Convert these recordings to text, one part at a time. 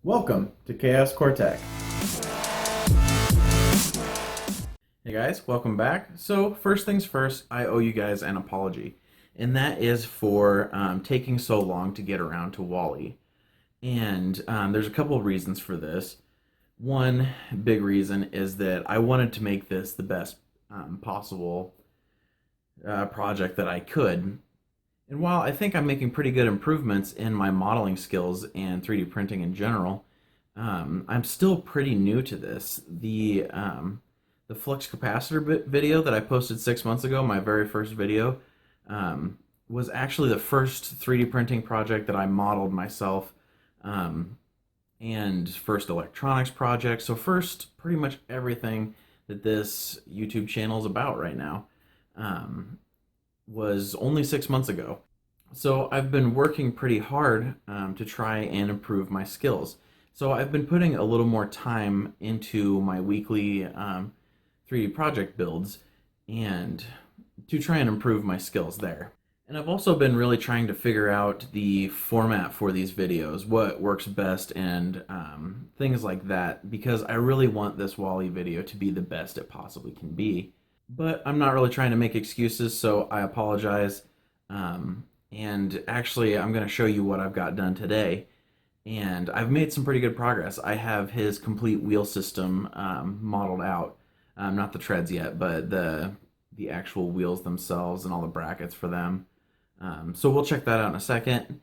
Welcome to Chaos Cortec. Hey guys, welcome back. So first things first, I owe you guys an apology, and that is for taking so long to get around to Wally. And there's a couple of reasons for this. One big reason is that I wanted to make this the best possible project that I could. And while I think I'm making pretty good improvements in my modeling skills and 3D printing in general, I'm still pretty new to this. The flux capacitor video that I posted 6 months ago, my very first video, was actually the first 3D printing project that I modeled myself, and first electronics project. So first, pretty much everything that this YouTube channel is about right now. Was only 6 months ago. So I've been working pretty hard to try and improve my skills. So I've been putting a little more time into my weekly 3D project builds and to try and improve my skills there. And I've also been really trying to figure out the format for these videos, what works best, and things like that, because I really want this Wally video to be the best it possibly can be. But I'm not really trying to make excuses, so I apologize. And actually, I'm going to show you what I've got done today. And I've made some pretty good progress. I have his complete wheel system modeled out. Not the treads yet, but the actual wheels themselves and all the brackets for them. So we'll check that out in a second.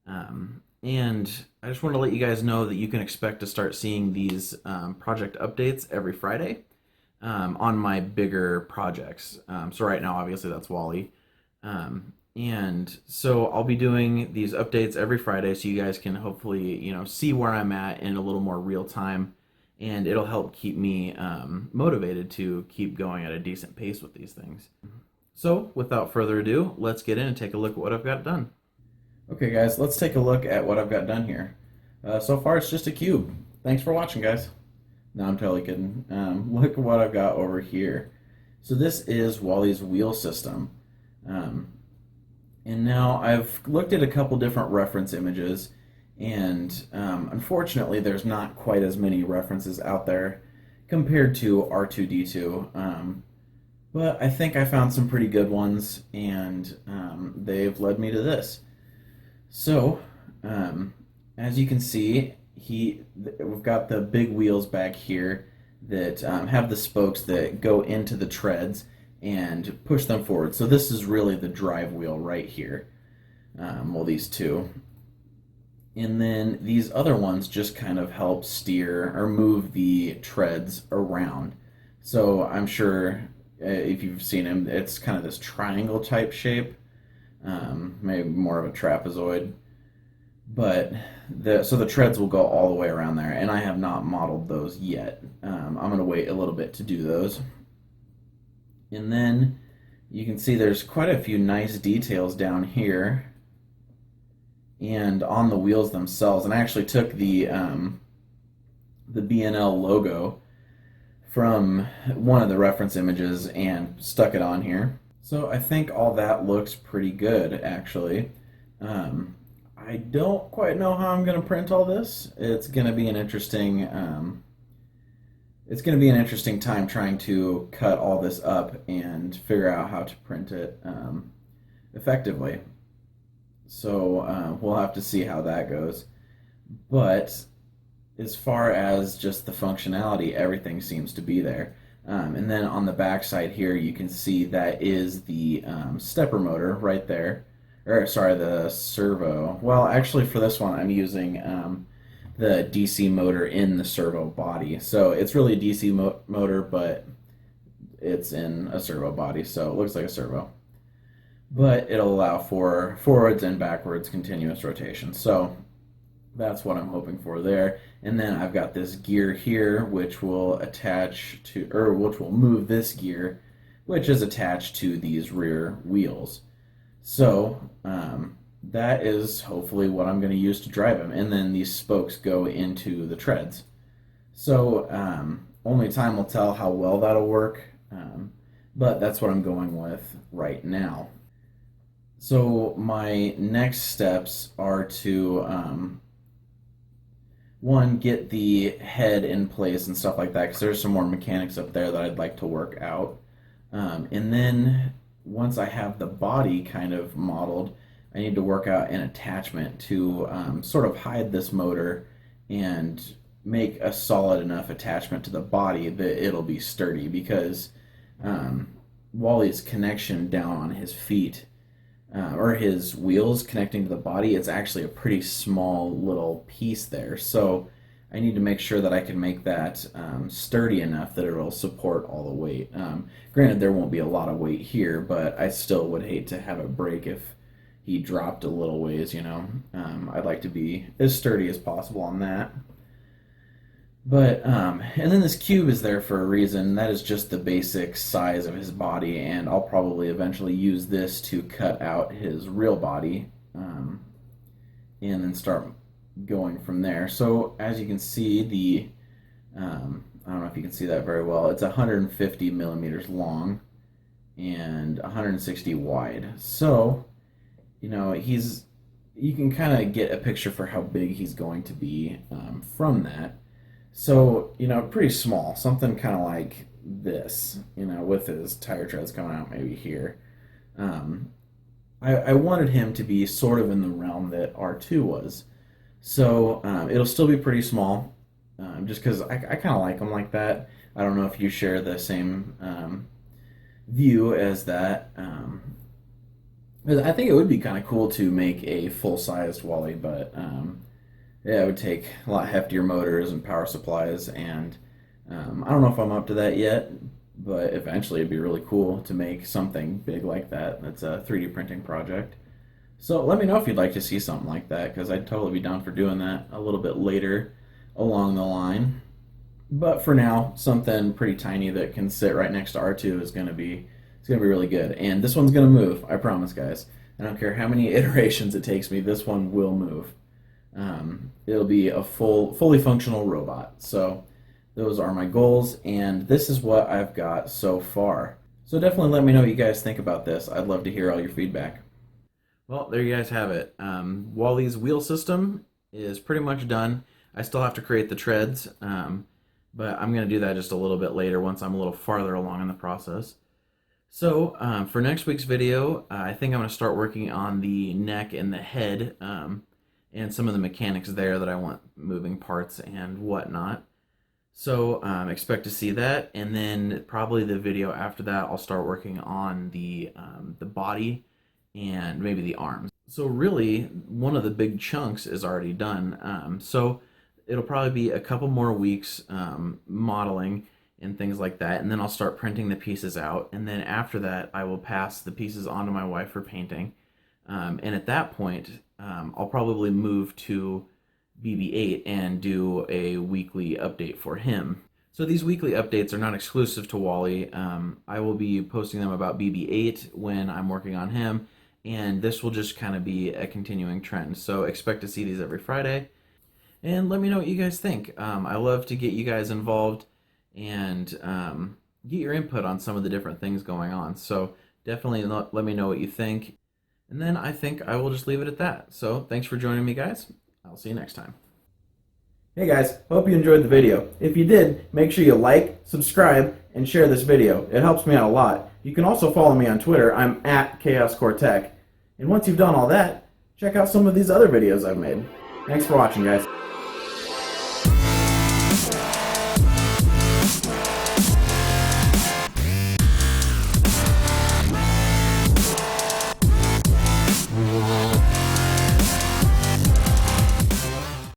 And I just want to let you guys know that you can expect to start seeing these project updates every Friday. On my bigger projects. So right now, obviously, that's Wally. And so I'll be doing these updates every Friday so you guys can hopefully, see where I'm at in a little more real time. And it'll help keep me motivated to keep going at a decent pace with these things. So without further ado, let's get in and take a look at what I've got done. Okay, guys, let's take a look at what I've got done here. So far, it's just a cube. Thanks for watching, guys. No, I'm totally kidding. Look at what I've got over here. So this is Wally's wheel system. And now I've looked at a couple different reference images, and unfortunately there's not quite as many references out there compared to R2-D2. But I think I found some pretty good ones, and they've led me to this. So, as you can see, we've got the big wheels back here that have the spokes that go into the treads and push them forward. So this is really the drive wheel right here. Well, these two. And then these other ones just kind of help steer or move the treads around. So I'm sure if you've seen them, it's kind of this triangle type shape, maybe more of a trapezoid. But so the treads will go all the way around there, and I have not modeled those yet. I'm going to wait a little bit to do those. And then you can see there's quite a few nice details down here and on the wheels themselves. And I actually took the B&L logo from one of the reference images and stuck it on here. So I think all that looks pretty good, actually. I don't quite know how I'm going to print all this. It's going to be an interesting time trying to cut all this up and figure out how to print it effectively. So we'll have to see how that goes. But as far as just the functionality, everything seems to be there. And then on the back side here, you can see that is the stepper motor right there. Or sorry, the servo. Well, actually for this one I'm using the DC motor in the servo body. So it's really a DC motor, but it's in a servo body, so it looks like a servo. But it'll allow for forwards and backwards continuous rotation. So that's what I'm hoping for there. And then I've got this gear here, which will attach to, or which will move this gear, which is attached to these rear wheels. So that is hopefully what I'm going to use to drive him. And then these spokes go into the treads. So only time will tell how well that'll work, but that's what I'm going with right now. So my next steps are to one, get the head in place and stuff like that, because there's some more mechanics up there that I'd like to work out. And then once I have the body kind of modeled, I need to work out an attachment to sort of hide this motor and make a solid enough attachment to the body that it'll be sturdy, because Wally's connection down on his feet or his wheels connecting to the body, it's actually a pretty small little piece there. So I need to make sure that I can make that sturdy enough that it'll support all the weight. Granted, there won't be a lot of weight here, but I still would hate to have it break if he dropped a little ways, you know. I'd like to be as sturdy as possible on that. But, and then this cube is there for a reason. That is just the basic size of his body, and I'll probably eventually use this to cut out his real body, and then start going from there. So, as you can see, I don't know if you can see that very well, it's 150 millimeters long and 160 wide. So, you know, you can kind of get a picture for how big he's going to be from that. So, you know, pretty small, something kind of like this, you know, with his tire treads coming out maybe here. I wanted him to be sort of in the realm that R2 was. So it'll still be pretty small, just because I kind of like them like that. I don't know if you share the same view as that. I think it would be kind of cool to make a full-sized Wally, but yeah, it would take a lot heftier motors and power supplies, and I don't know if I'm up to that yet, but eventually it'd be really cool to make something big like that. That's a 3D printing project. So let me know if you'd like to see something like that, because I'd totally be down for doing that a little bit later along the line. But for now, something pretty tiny that can sit right next to R2 is going to be really good. And this one's going to move, I promise, guys. I don't care how many iterations it takes me, this one will move. It'll be a fully functional robot. So those are my goals, and this is what I've got so far. So definitely let me know what you guys think about this. I'd love to hear all your feedback. Well, there you guys have it. Wally's wheel system is pretty much done. I still have to create the treads, but I'm going to do that just a little bit later once I'm a little farther along in the process. So for next week's video, I think I'm going to start working on the neck and the head, and some of the mechanics there that I want, moving parts and whatnot. So expect to see that, and then probably the video after that I'll start working on the body and maybe the arms. So really, one of the big chunks is already done. So it'll probably be a couple more weeks modeling and things like that, and then I'll start printing the pieces out, and then after that I will pass the pieces on to my wife for painting. And at that point, I'll probably move to BB-8 and do a weekly update for him. So these weekly updates are not exclusive to Wally. I will be posting them about BB-8 when I'm working on him, and this will just kind of be a continuing trend. So expect to see these every Friday, and let me know what you guys think. I love to get you guys involved and get your input on some of the different things going on. So definitely let me know what you think. And then I think I will just leave it at that. So thanks for joining me, guys. I'll see you next time. Hey guys, hope you enjoyed the video. If you did, make sure you like, subscribe, and share this video. It helps me out a lot. You can also follow me on Twitter. I'm at ChaosCoreTech. And once you've done all that, check out some of these other videos I've made. Thanks for watching, guys.